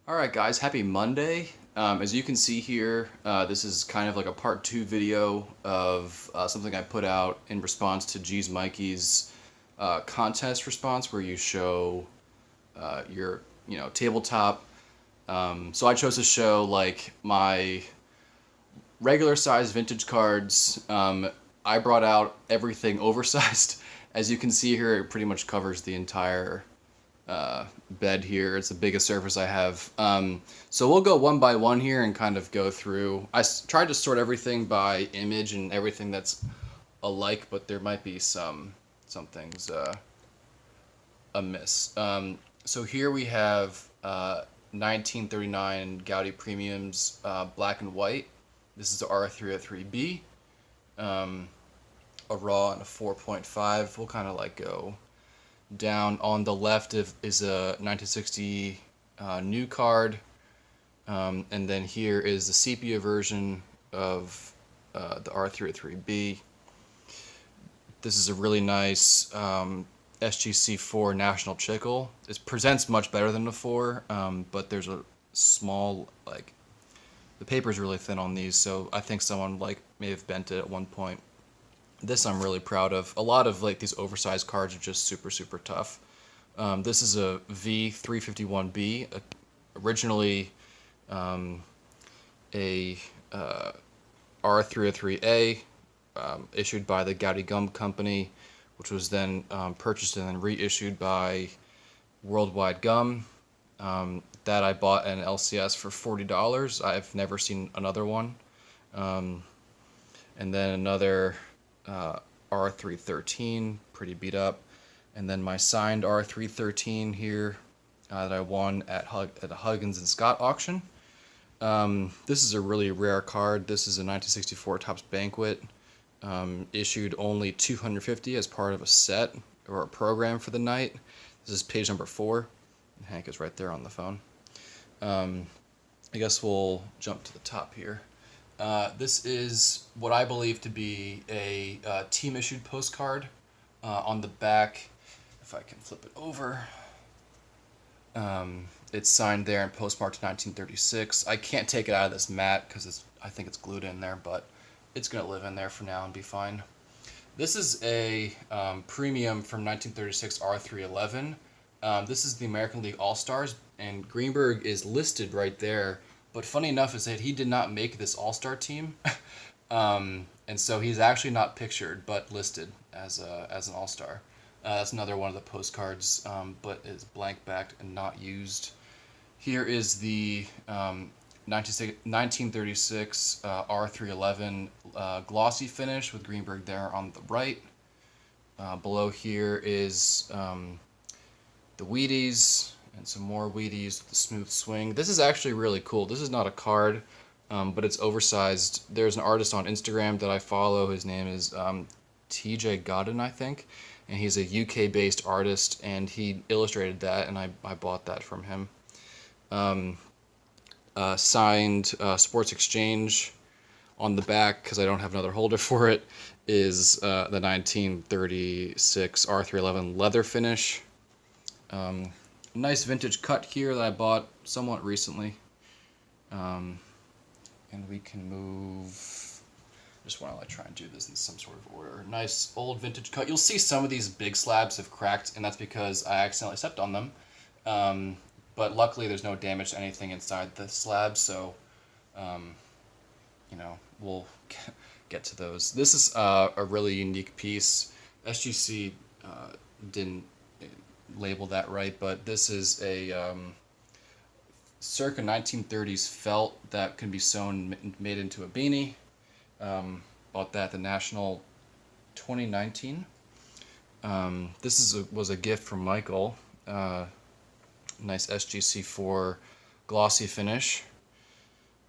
Alright guys, happy Monday. As you can see here, this is kind of like a part 2 video of something I put out in response to G's Mikey's contest response where you show your tabletop. So I chose to show like my regular size vintage cards. I brought out everything oversized. As you can see here, it pretty much covers the entire bed here. It's the biggest surface I have. So we'll go one by one here and kind of go through. I tried to sort everything by image and everything that's alike, but there might be some things amiss. So here we have 1939 Gaudi Premiums, black and white. This is the R303B, a raw and a 4.5. We'll kind of like go down. On the left is a 1960 new card, and then here is the sepia version of the R303B. This is a really nice SGC4 National Chickle. It presents much better than the 4, but there's a small, like, the paper is really thin on these, so I think someone like may have bent it at one point. This I'm really proud of. A lot of like these oversized cards are just super tough. This is a V351B, originally a R303A, issued by the Gaudi Gum Company, which was then purchased and then reissued by Worldwide Gum. That I bought an LCS for $40. I've never seen another one. And then another R313, pretty beat up. And then my signed R313 here that I won at a Huggins and Scott auction. This is a really rare card. This is a 1964 Tops Banquet, issued only 250 as part of a set or a program for the night. This is page number 4. Hank is right there on the phone. I guess we'll jump to the top here. This is what I believe to be a team-issued postcard. On the back, if I can flip it over, it's signed there and postmarked 1936. I can't take it out of this mat because I think it's glued in there, but it's going to live in there for now and be fine. This is a premium from 1936 R311. This is the American League All-Stars, and Greenberg is listed right there. But funny enough is that he did not make this All-Star team, and so he's actually not pictured, but listed as an All-Star. That's another one of the postcards, but is blank-backed and not used. Here is the 1936 R311 glossy finish with Greenberg there on the right. Below here is the Wheaties, and some more Wheaties with the smooth swing. This is actually really cool. This is not a card, but it's oversized. There's an artist on Instagram that I follow. His name is TJ Godin, I think, and he's a UK-based artist, and he illustrated that, and I bought that from him. Signed Sports Exchange. On the back, because I don't have another holder for it, is the 1936 R311 leather finish. Nice vintage cut here that I bought somewhat recently. And we can move. Just want to try and do this in some sort of order. Nice old vintage cut. You'll see some of these big slabs have cracked, and that's because I accidentally stepped on them. But luckily there's no damage to anything inside the slab, so we'll get to those. This is a really unique piece. SGC didn't label that right, but this is a circa 1930s felt that can be sewn, made into a beanie. Bought that at the National 2019. This was a gift from Michael. Nice SGC4 glossy finish.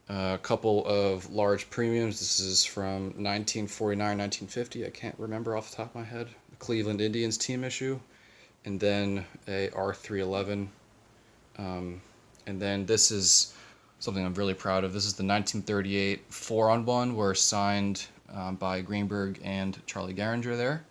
A couple of large premiums. This is from 1949, 1950. I can't remember off the top of my head. The Cleveland Indians team issue. And then a R311. And then this is something I'm really proud of. This is the 1938 4-on-1, where signed by Greenberg and Charlie Garinger there.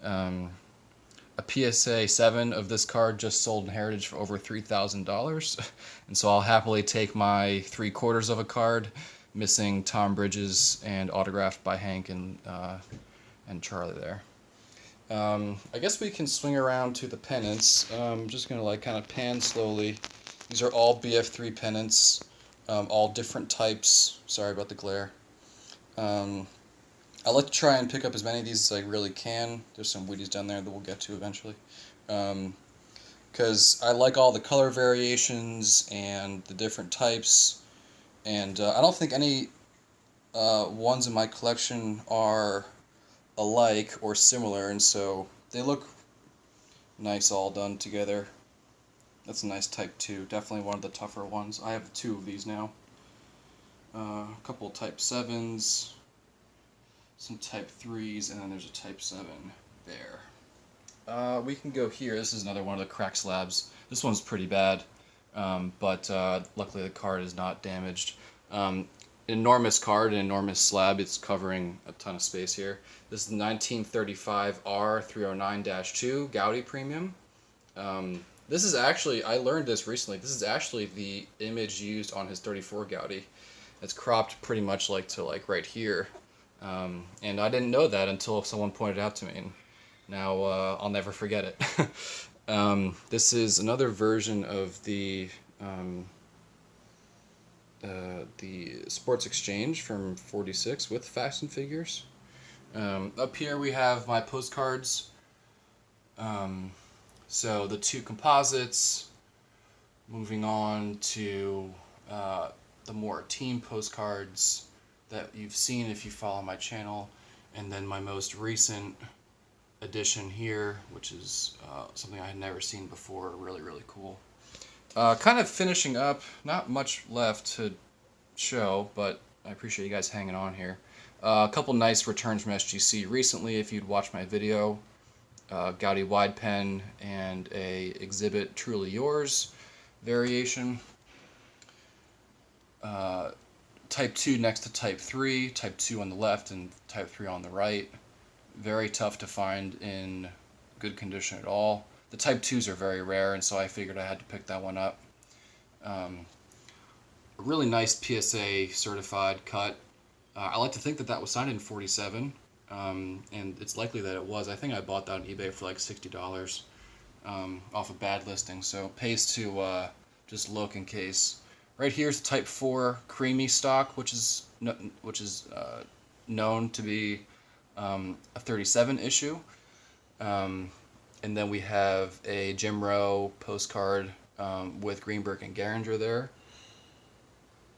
A a PSA 7 of this card just sold in Heritage for over $3,000, and so I'll happily take my 3/4 of a card, missing Tom Bridges and autographed by Hank and Charlie there. I guess we can swing around to the pennants. I'm just gonna like kind of pan slowly. These are all Bf3 pennants, all different types. Sorry about the glare. I like to try and pick up as many of these as I really can. There's some Wheaties down there that we'll get to eventually. Because I like all the color variations and the different types. And I don't think any ones in my collection are alike or similar, and so they look nice all done together. That's a nice type 2. Definitely one of the tougher ones. I have 2 of these now. A couple of type 7s. Some type 3s, and then there's a type 7 there. We can go here. This is another one of the crack slabs. This one's pretty bad, but luckily the card is not damaged. Enormous card, an enormous slab. It's covering a ton of space here. This is the 1935 R309-2 Gaudi Premium. This is actually, I learned this recently, this is actually the image used on his 34 Gaudi. It's cropped pretty much like to like right here. And I didn't know that until someone pointed it out to me, and now I'll never forget it. This is another version of the Sports Exchange from '46 with Fast and Figures. Up here we have my postcards. So the 2 composites. Moving on to the more team postcards that you've seen if you follow my channel, and then my most recent addition here, which is something I had never seen before. Really, really cool. Kind of finishing up, not much left to show, but I appreciate you guys hanging on here. A couple nice returns from SGC recently, if you'd watched my video. Gaudi wide pen and a exhibit Truly Yours variation. Type 2 next to Type 3, Type 2 on the left and Type 3 on the right. Very tough to find in good condition at all. The Type 2s are very rare, and so I figured I had to pick that one up. A really nice PSA certified cut. I like to think that that was signed in '47, and it's likely that it was. I think I bought that on eBay for like $60 off a bad listing, so it pays to just look in case. Right here is Type 4 creamy stock, which is known to be a 37 issue. And then we have a Jim Rowe postcard with Greenberg and Gehringer there.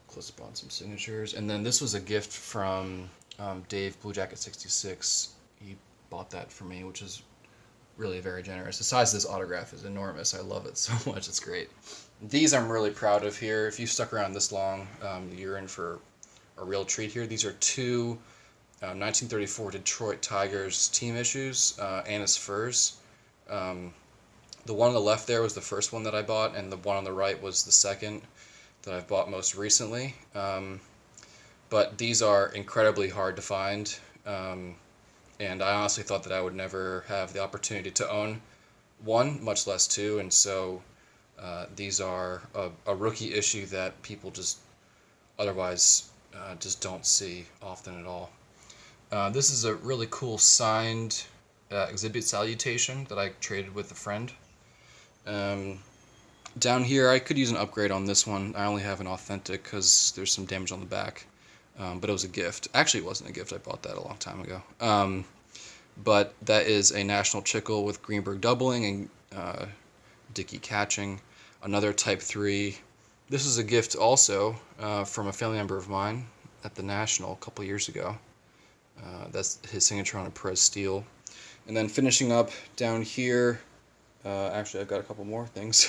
Close up on some signatures. And then this was a gift from Dave Blue Jacket 66. He bought that for me, which is really very generous. The size of this autograph is enormous. I love it so much. It's great. These I'm really proud of here. If you stuck around this long, you're in for a real treat here. These are 2 1934 Detroit Tigers team issues, Annis Furs. The one on the left there was the first one that I bought, and the one on the right was the second that I've bought most recently. But these are incredibly hard to find, and I honestly thought that I would never have the opportunity to own one, much less 2, and so these are a rookie issue that people just otherwise just don't see often at all. This is a really cool signed exhibit salutation that I traded with a friend. Down here, I could use an upgrade on this one. I only have an authentic because there's some damage on the back, but it was a gift. Actually, it wasn't a gift. I bought that a long time ago. But that is a National Chickle with Greenberg doubling and Dickey catching. Another Type 3. This is a gift also from a family member of mine at the National a couple years ago. That's his signature on a Perez Steel. And then finishing up down here, actually I've got a couple more things.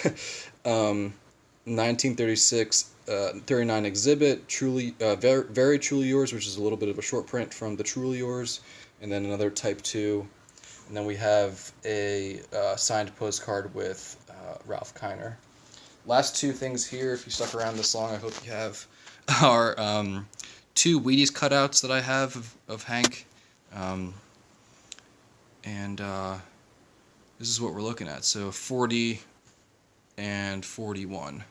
1936 39 exhibit, truly very Truly Yours, which is a little bit of a short print from the Truly Yours, and then another Type 2. And then we have a signed postcard with Ralph Kiner. Last 2 things here, if you stuck around this long, I hope you have, are 2 Wheaties cutouts that I have of Hank. this is what we're looking at. So 40 and 41.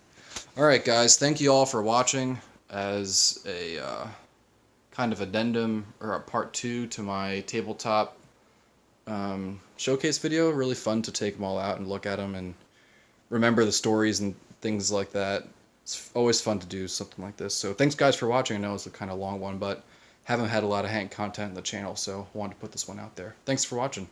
All right, guys, thank you all for watching as a kind of addendum or a part 2 to my tabletop showcase video. Really fun to take them all out and look at them and remember the stories and things like that. It's always fun to do something like this. So thanks, guys, for watching. I know it's a kind of long one, but haven't had a lot of Hank content on the channel, so wanted to put this one out there. Thanks for watching.